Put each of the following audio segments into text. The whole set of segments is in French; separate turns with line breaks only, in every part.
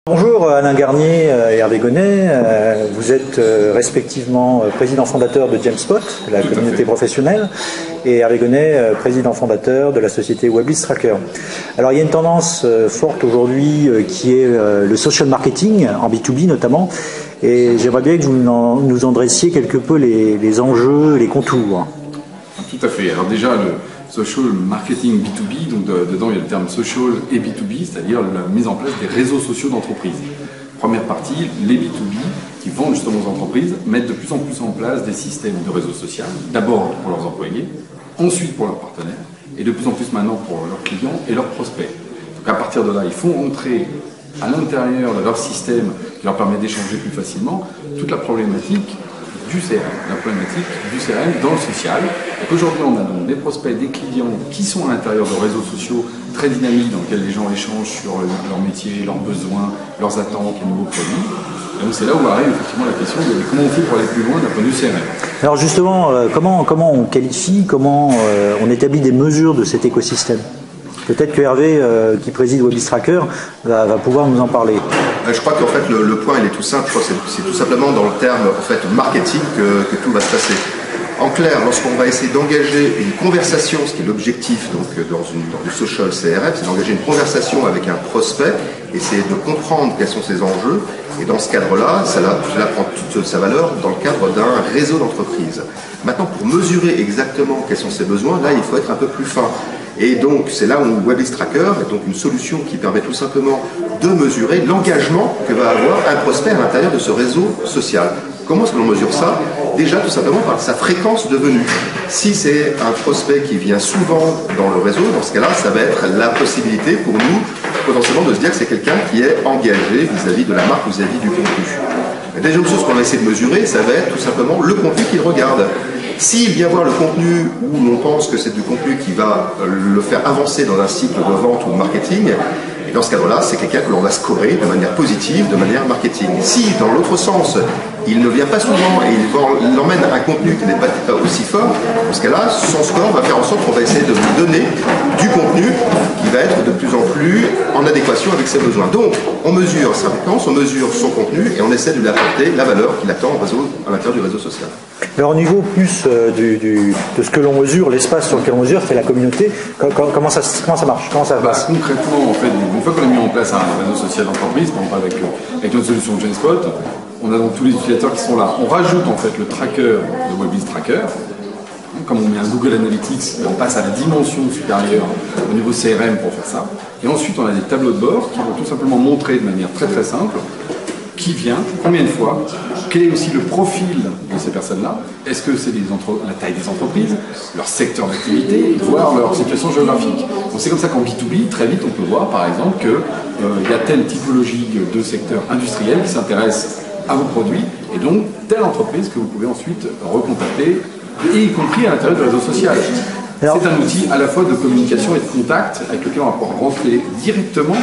Bonjour Alain Garnier et Hervé Gonnet, vous êtes respectivement président fondateur de Jamespot, la communauté professionnelle, et Hervé Gonnet, président fondateur de la société WebListTracker. Alors il y a une tendance forte aujourd'hui qui est le social marketing, en B2B notamment, et j'aimerais bien que vous nous en dressiez quelque peu les enjeux, les contours.
Tout à fait. Alors déjà, le social marketing B2B, donc dedans il y a le terme social et B2B, c'est-à-dire la mise en place des réseaux sociaux d'entreprise. Première partie, les B2B qui vendent justement aux entreprises mettent de plus en plus en place des systèmes de réseaux sociaux, d'abord pour leurs employés, ensuite pour leurs partenaires, et de plus en plus maintenant pour leurs clients et leurs prospects. Donc à partir de là, ils font entrer à l'intérieur de leur système qui leur permet d'échanger plus facilement toute la problématique du CRM, la problématique du CRM dans le social. Donc aujourd'hui, on a donc des prospects, des clients qui sont à l'intérieur de réseaux sociaux très dynamiques dans lesquels les gens échangent sur leur métier, leurs besoins, leurs attentes, les nouveaux produits. Et donc c'est là où arrive effectivement la question de comment on fait pour aller plus loin d'un point de vue CRM.
Alors justement, comment on qualifie, comment on établit des mesures de cet écosystème ? Peut-être que Hervé, qui préside WebListTracker, va pouvoir nous en parler.
Je crois qu'en fait le point il est tout simple, c'est tout simplement dans le terme en fait, marketing que tout va se passer. En clair, lorsqu'on va essayer d'engager une conversation, ce qui est l'objectif donc dans du social CRM, c'est d'engager une conversation avec un prospect, essayer de comprendre quels sont ses enjeux, et dans ce cadre-là, cela prend toute sa valeur dans le cadre d'un réseau d'entreprise. Maintenant, pour mesurer exactement quels sont ses besoins, là il faut être un peu plus fin. Et donc c'est là où WebListTracker est donc une solution qui permet tout simplement de mesurer l'engagement que va avoir un prospect à l'intérieur de ce réseau social. Comment est-ce que l'on mesure ça? Déjà tout simplement par sa fréquence de venue. Si c'est un prospect qui vient souvent dans le réseau, dans ce cas-là, ça va être la possibilité pour nous potentiellement de se dire que c'est quelqu'un qui est engagé vis-à-vis de la marque, vis-à-vis du contenu. La deuxième chose qu'on va essayer de mesurer, ça va être tout simplement le contenu qu'il regarde. S'il vient voir le contenu où l'on pense que c'est du contenu qui va le faire avancer dans un cycle de vente ou de marketing, et dans ce cadre-là, c'est quelqu'un que l'on va scorer de manière positive, de manière marketing. Si, dans l'autre sens, il ne vient pas souvent et il emmène un contenu qui n'est pas aussi fort, dans ce cas-là, son score va faire en sorte qu'on va essayer de lui donner du contenu qui va être de plus en plus en adéquation avec ses besoins. Donc, on mesure sa fréquence, on mesure son contenu et on essaie de lui apporter la valeur qu'il attend à l'intérieur du réseau social.
Alors au niveau plus de ce que l'on mesure, l'espace sur lequel on mesure, c'est la communauté. Comment ça marche? Comment ça passe?
Concrètement, en fait, une fois qu'on a mis en place un réseau social d'entreprise, par exemple avec notre solution Jamespot, on a donc tous les utilisateurs qui sont là. On rajoute en fait le tracker de WebListTracker. Comme on met un Google Analytics, on passe à la dimension supérieure au niveau CRM pour faire ça. Et ensuite, on a des tableaux de bord qui vont tout simplement montrer de manière très très simple qui vient, combien de fois, quel est aussi le profil de ces personnes-là. Est-ce que c'est la taille des entreprises, leur secteur d'activité, voire leur situation géographique. Donc c'est comme ça qu'en B2B, très vite, on peut voir par exemple qu'il y a telle typologie de secteur industriel qui s'intéresse à vos produits, et donc telle entreprise que vous pouvez ensuite recontacter, y compris à l'intérieur du réseau social. C'est un outil à la fois de communication et de contact avec lequel on va pouvoir rentrer directement,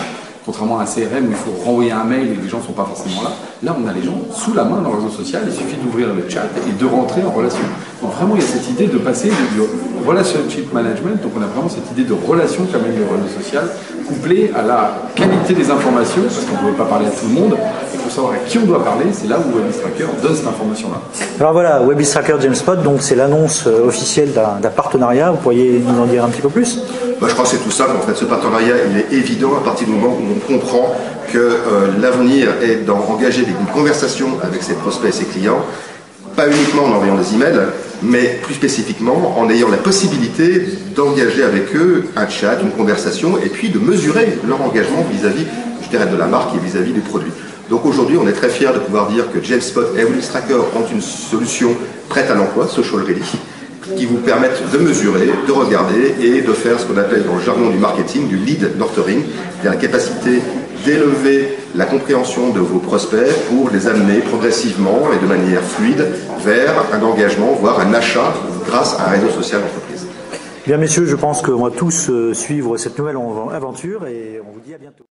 contrairement à un CRM où il faut renvoyer un mail et les gens ne sont pas forcément là. Là, on a les gens sous la main dans le réseau social, il suffit d'ouvrir le chat et de rentrer en relation. Donc vraiment, il y a cette idée de passer du relationship management, donc on a vraiment cette idée de relation qu'amène le réseau social, couplée à la qualité des informations, parce qu'on ne peut pas parler à tout le monde, et pour savoir à qui on doit parler, c'est là où WebListTracker donne cette information-là. Alors
voilà, WebListTracker Jamespot, donc c'est l'annonce officielle d'un partenariat. Vous pourriez nous en dire un petit peu plus?
Je crois que c'est tout simple. En fait, ce partenariat, il est évident à partir du moment où on comprend que l'avenir est d'engager une conversation avec ses prospects et ses clients, pas uniquement en envoyant des emails, mais plus spécifiquement en ayant la possibilité d'engager avec eux un chat, une conversation, et puis de mesurer leur engagement vis-à-vis, je dirais, de la marque et vis-à-vis du produit. Donc aujourd'hui, on est très fiers de pouvoir dire que Jamespot et WebListTracker ont une solution prête à l'emploi, social ready, qui vous permettent de mesurer, de regarder et de faire ce qu'on appelle dans le jargon du marketing du lead nurturing, c'est-à-dire la capacité d'élever la compréhension de vos prospects pour les amener progressivement et de manière fluide vers un engagement, voire un achat grâce à un réseau social d'entreprise.
Bien messieurs, je pense qu'on va tous suivre cette nouvelle aventure et on vous dit à bientôt.